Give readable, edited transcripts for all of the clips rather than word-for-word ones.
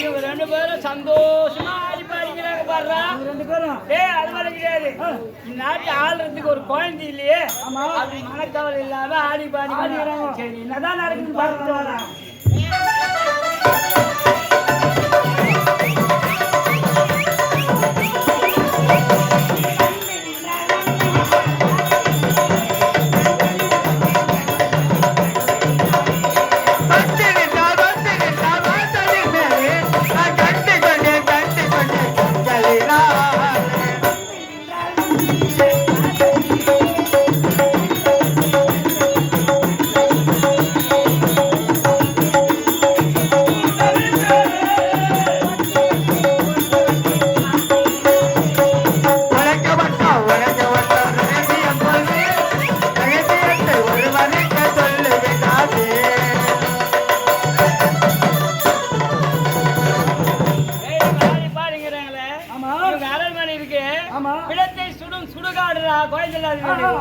இவங்க 2 பேரும் சந்தோஷமா ஆடி பாடிக்கிறாங்க பாடுறா. 2 பேரும் அது மாதிரி கிடையாது. நாட்டு ஆளுறதுக்கு ஒரு குழந்தை இல்லையே, அப்படி மனக்கவலை இல்லாம ஆடி பாடிக்கிறாங்க. சரி, என்னதான் நடக்குதுன்னு பார்த்துட்டு வரேன்.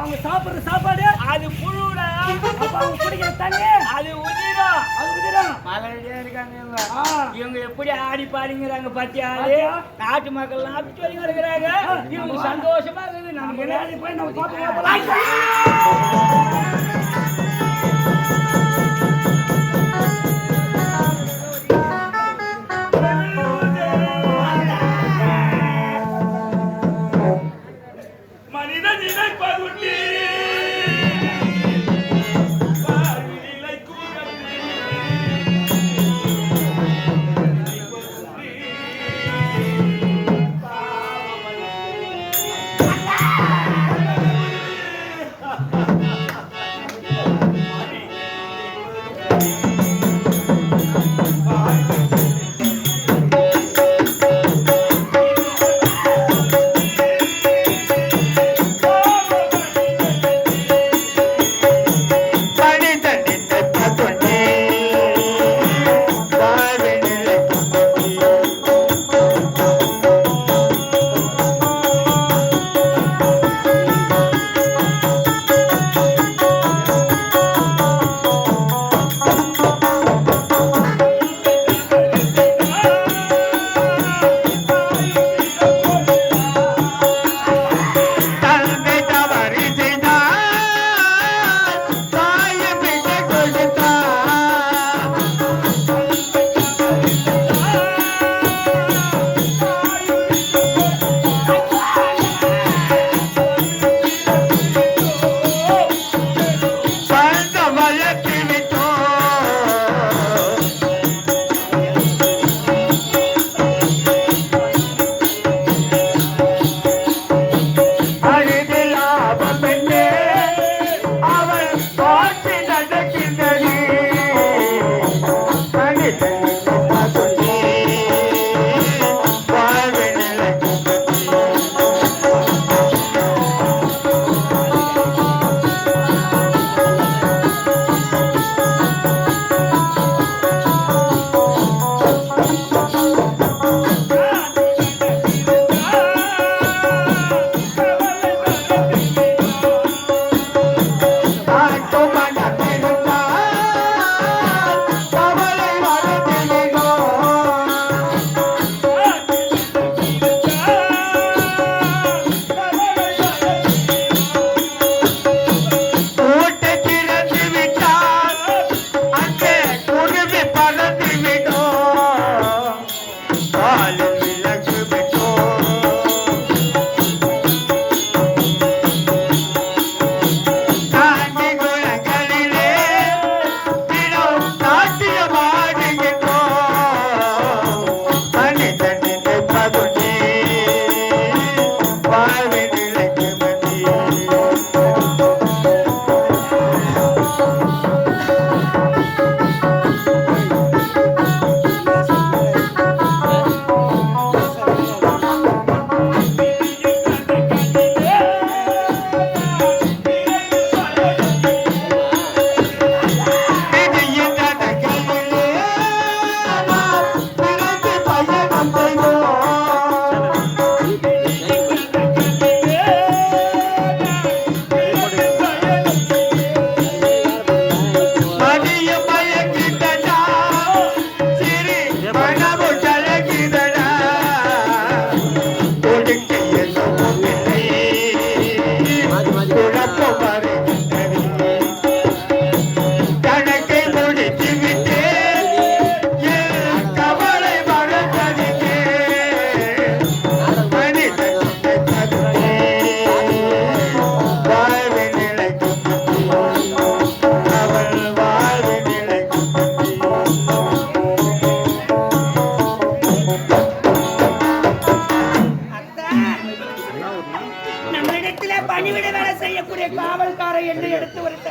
அவங்க சாப்பிடுற சாப்பாடு அது புழுடா. அப்ப அவங்க குடிக்கிற தண்ணி அது உதிரம். மலையிலே இருக்காங்க இவங்க எப்படி ஆடி பாடிங்கிறாங்க பாத்தியாரு. நாட்டு மக்கள் அப்படி சொல்லி வருகிறாங்க. இவங்க சந்தோஷமா இருக்குது. நம்ம போய் நம்ம பார்த்து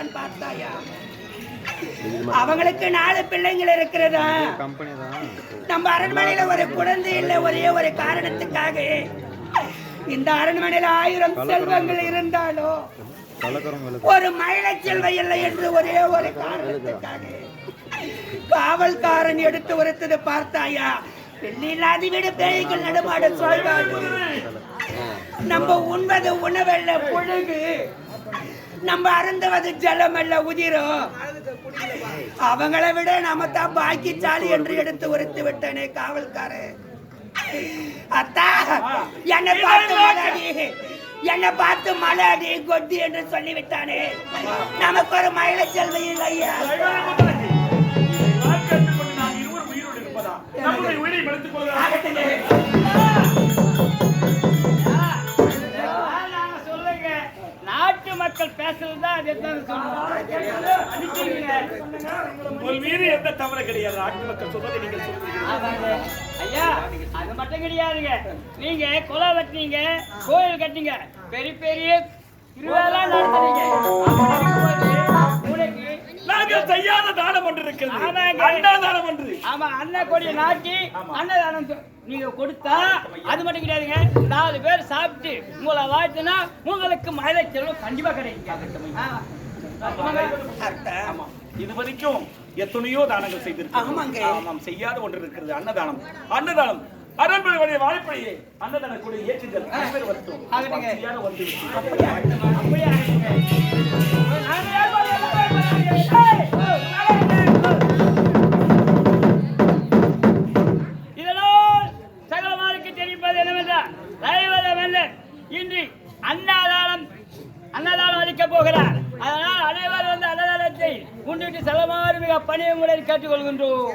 விட்டான் பார்த்தாயா? அவங்களுக்கு 4 பிள்ளைங்கள் இருக்கிறதா? நம்ம அரண்மனையில ஒரு குழந்தை இல்லை. ஒரே ஒரு காரணத்துக்காக இந்த அரண்மனையில 1000 செல்வங்கள் இருந்தாலும் ஒரு மழை செல்வம் இல்லை என்று ஒரே ஒரு காரணத்துக்காக காவல்காரன் எடுத்து உரைத்தது பார்த்தாயா? பெண்ணில்லாத வீடு பேய்கள் நடுமாட சொல்வார்கள். நம்ம உண்பது உணவல்ல புழுகு, நம்ம அருந்துவது ஜலம் அல்ல உதிரும். அவங்களை விட நம்ம தான் பாக்கிச்சாலி என்று எடுத்து உரைத்து விட்டனே காவல்காரன். அத்தா என்னை பார்த்து மலாடி கொட்டி என்று சொல்லிவிட்டானே. நமக்கு ஒரு மயில செல்வி இல்லையா? நாட்டு மக்கள் பேசுறதுதான் எந்த தவறு கிடையாது. நாட்டு மக்கள் சொல்றதை நீங்கள் சொல்றீங்க ஐயா. அது மட்டும் கிடையாதுங்க. நீங்க கொலை வெட்டினீங்க, கோயில் கட்டிங்க, பெரிய பெரிய திருவிழாலாம் நடத்துறீங்க. நாங்கள் செய்யாத தானம் ஒன்று இருக்கிறது. அன்னதானம் ஒன்று. ஆமா, அன்ன கொடியை நாட்டி அன்னதானம் நீங்க கொடுத்தா அது மட்டும் கிடையாதுங்க. 4 பேர் சாப்பிட்டு உங்களை வாழ்த்துனா உங்களுக்கு மழை செல்வம் கண்டிப்பா கிடைக்கும். இது வரைக்கும் எத்தனையோ தானங்கள் செய்திருக்கோம். செய்யாத ஒன்று இருக்கிறது, அன்னதானம். அன்னதானம் அரண்மனை வாய்ப்பையே அன்னதான கூட ஏற்றுதல் வரட்டும். இதனால் சகலமாருக்கு தெரிவிப்பது என்னவென்றால் இன்று அன்னதானம் அளிக்கப் போகிறார். அதனால் அனைவரும் வந்து அன்னதானத்தை உண்டிட்டு செலமாறு மிக பணியமுடன் கேட்டுக்கொள்கின்றோம்.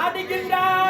ஆடுகின்றான்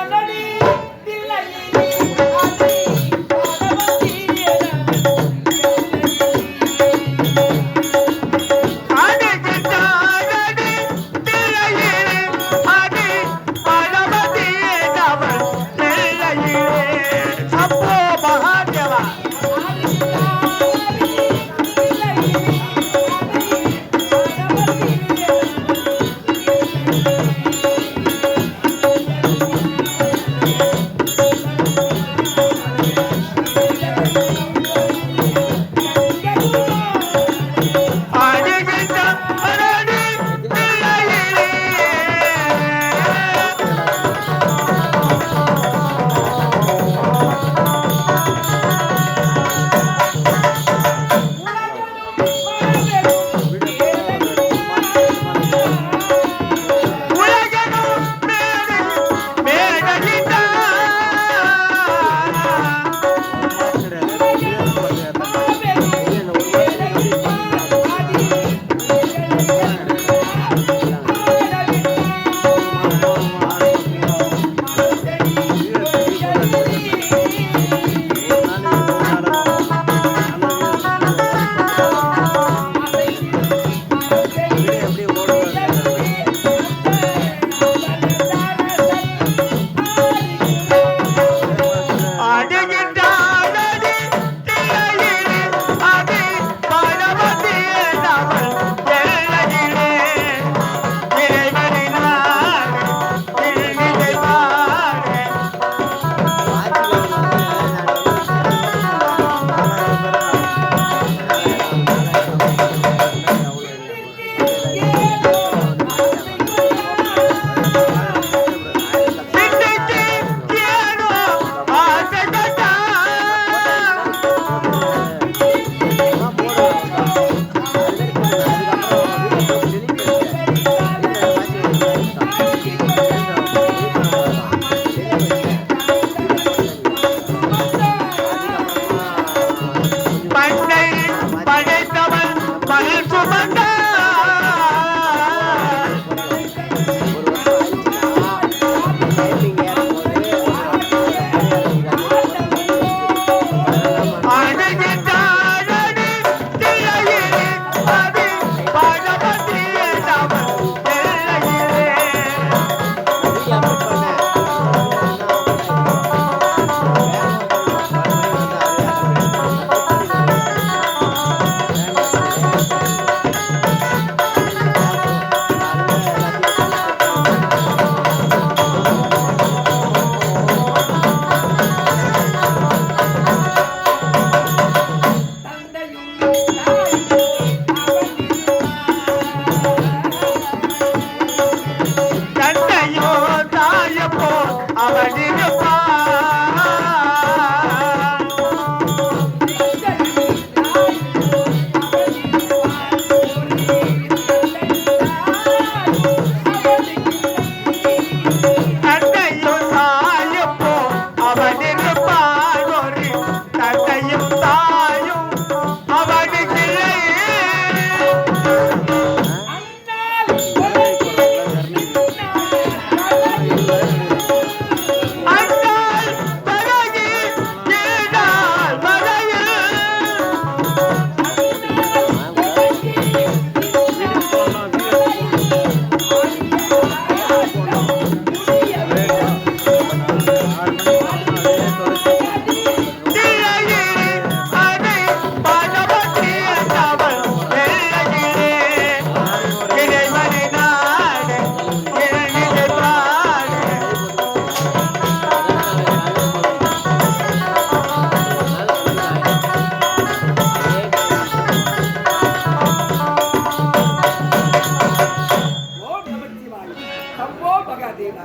சம்போ மகாதேவா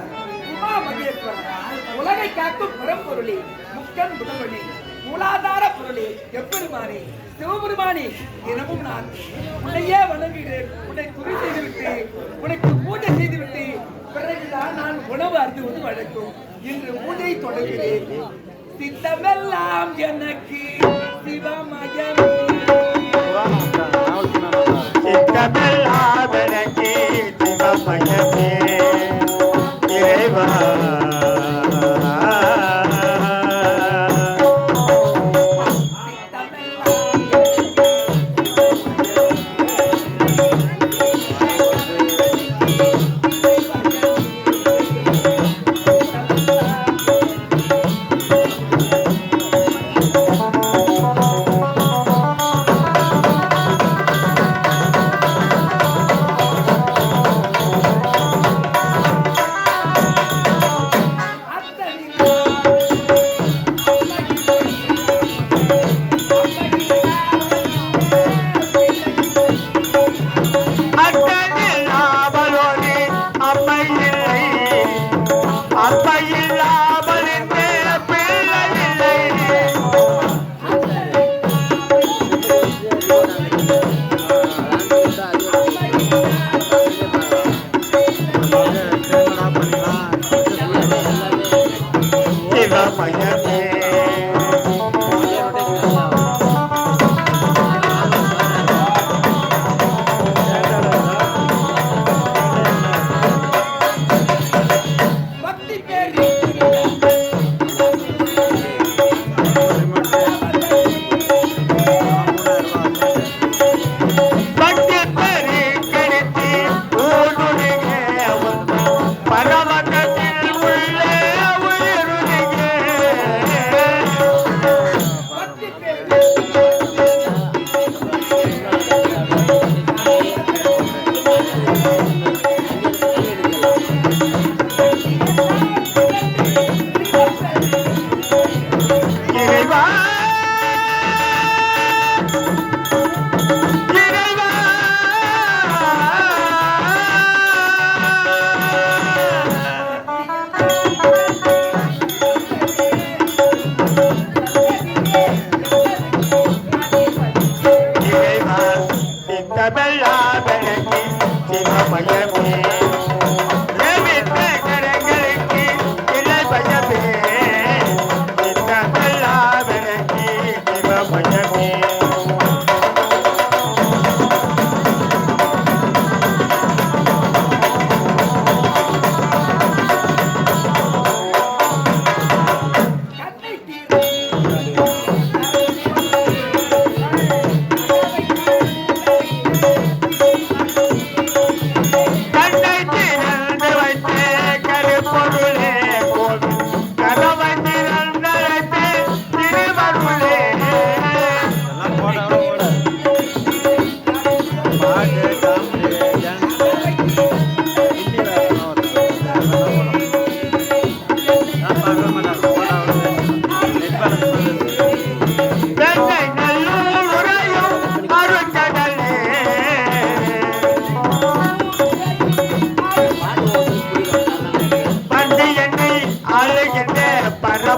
உமா மகேஸ்வரா உலகை காக்கும் பரம்பொருளே முக்கன் முதல்வனே மூலாதார பொருளே எப்பெருமானே சிவபெருமானே தினமும் நான் உன்னையே வணங்குகிறேன். உன்னை துணை செய்துவிட்டு உனக்கு பூஜை செய்துவிட்டு பிறகுதான் நான் உணவு அருந்துவது வழக்கம். இன்று பூஜை தொடங்குகிறேன். சித்தமெல்லாம் எனக்கு சிவமயமே சித்தமெல்லாம் எனக்கு சிவமயமே இறைவா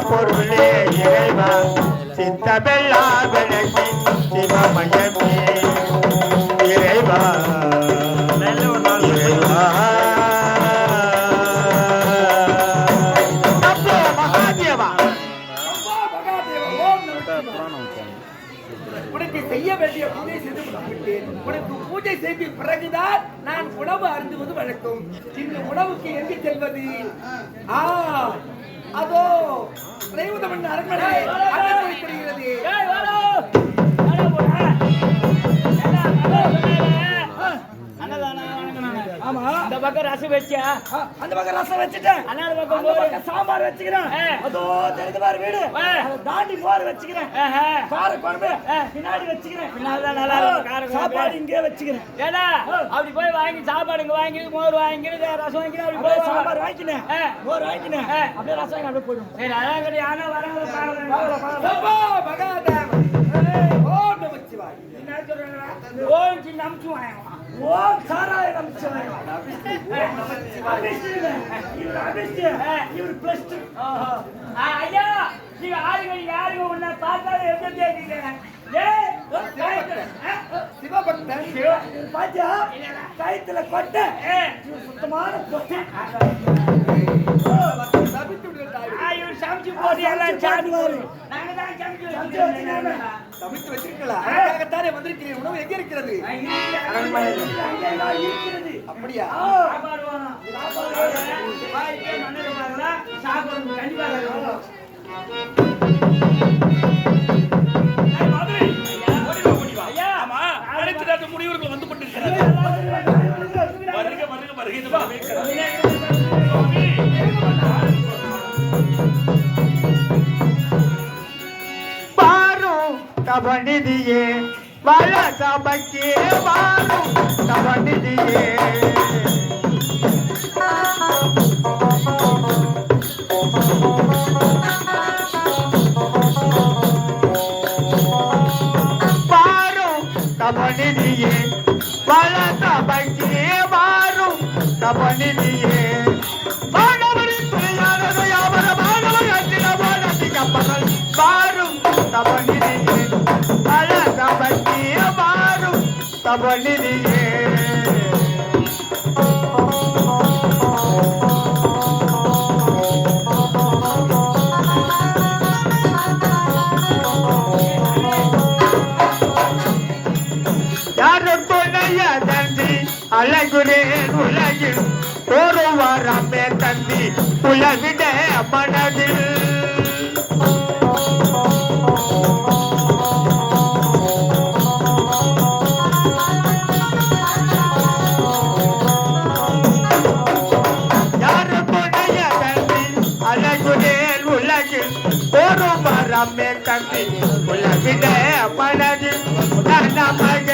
பொருளே இறைவா சித்தமெல்லாம் விளக்கி சிவமயமே இறைவா இறைவா அப்போ மகாதேவா உனக்கு செய்ய வேண்டிய பூஜை செய்து முடித்துவிட்டேன். உனக்கு பூஜை செய்த பிறகுதான் நான் உணவு அருந்துவது வழக்கம். இந்த உணவுக்கு எங்கு செல்வது? அதோ திரையுதமன் அரண்மனை அங்கே போய்விடுகிறது. ஆமா, இந்த பக்கம் ரசம் வச்சா, அந்த பக்கம் ரசம் வச்சுட்டேன், அந்த பக்கம் சாம்பார் வச்சுக்கிறேன், அதோ தெரிஞ்ச மாதிரி வீடு தாண்டி மோர் வச்சுக்கிறேன், கார குழம்பு பின்னாடி வச்சுக்கிறேன், நல்லா இருக்கும் சாப்பாடு இங்கே வச்சுக்கிறேன். ஏடா அப்படி போய் வாங்கி சாப்பாடு இங்க வாங்கி மோர் வாங்கி ரசம் வாங்கி அப்படி போய் சாம்பார் வாங்கினேன், மோர் வாங்கினேன், அப்படியே ரசம் வாங்கி அப்படியே போயிடும். சரி, அதான் கிடையாது. ஆனா வராங்க மகாதேவன் ஓம் நமச்சிவாய். ஓம் நமச்சிவாய். ஓம் சாராய நமச்சிவாய. அபிஷேக் இல்ல, இவர் அபிஷேக், இவர் பிளஸ் 2. ஐயா நீங்க யாருங்க உன்னை பார்த்தாலும் எப்படி கேட்குறீங்க? சிவபக்தன் பாத்தியா கயித்துல கொட்ட சுத்தமான கொட்டை. இவர் சமைச்சு போட்டு எல்லாம் சாப்பிடுவாரு. நாங்க தான் சமைச்சு வச்சிருக்கீங்களா? அதுக்காகத்தானே வந்திருக்கிறீர்கள். உணவு எங்க இருக்கிறது? இருக்கிறது. அப்படியா? சாப்பாடு வேணும். சாப்பாடு கண்டிப்பா முடிவுக்கு வந்து கொண்டிருக்கிறது. பாரும் தபநிதியே வள சபைக்கே பாரும் தபநிதியே பாரும் தபநிதியே வள சபைக்கே பாரும் தபநிதியே மாணவரின் துணையானது யாவர மாணவர் அஞ்சின போனதிக்கப்படல் பாரும் தபநிதியே வள சபைக்கே பாரும் தபநிதியே அழகுரேன் உலகில் ஒரு வாரமே தந்தி உலகிட மனதில் யாரு புனைய தந்தி அழகுரேன் உலகில் ஒரு வாரமே தந்தி உலகிட மனதில் நமக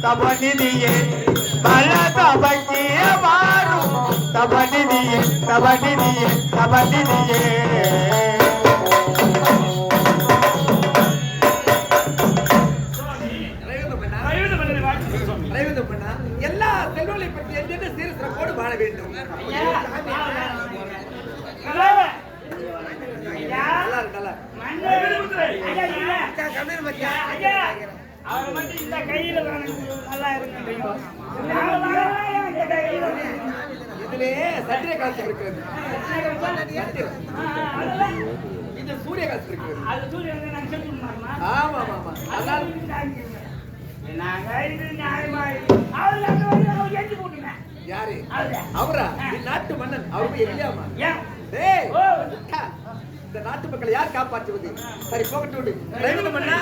தபநிதியே பல தபக்கிய மாறும் தபநிதியே தபநிதியே தபநிதியே எல்லா செல்வங்களை பற்றி எந்த சீர சிறப்போடு வாழ வேண்டும். அவர் மட்டும் இந்த கையில நல்லா இருக்கு. இதிலே சத்திர காட்சி இருக்கிறது. இது சூரிய காட்சி இருக்கிறது. அது சூரியன் நான் சொல்லுமா? ஆமா ஆமா. அதனால நாங்க இது நியாயமா அவர் எஞ்சி போட்டுங்க. யாரு அவரா? நாட்டு மன்னன். அவரு இல்லையாமா? ஏன் டேய் இந்த நாட்டு மக்களை யார் காப்பாற்றுவது? சரி போகட்டும். மன்னா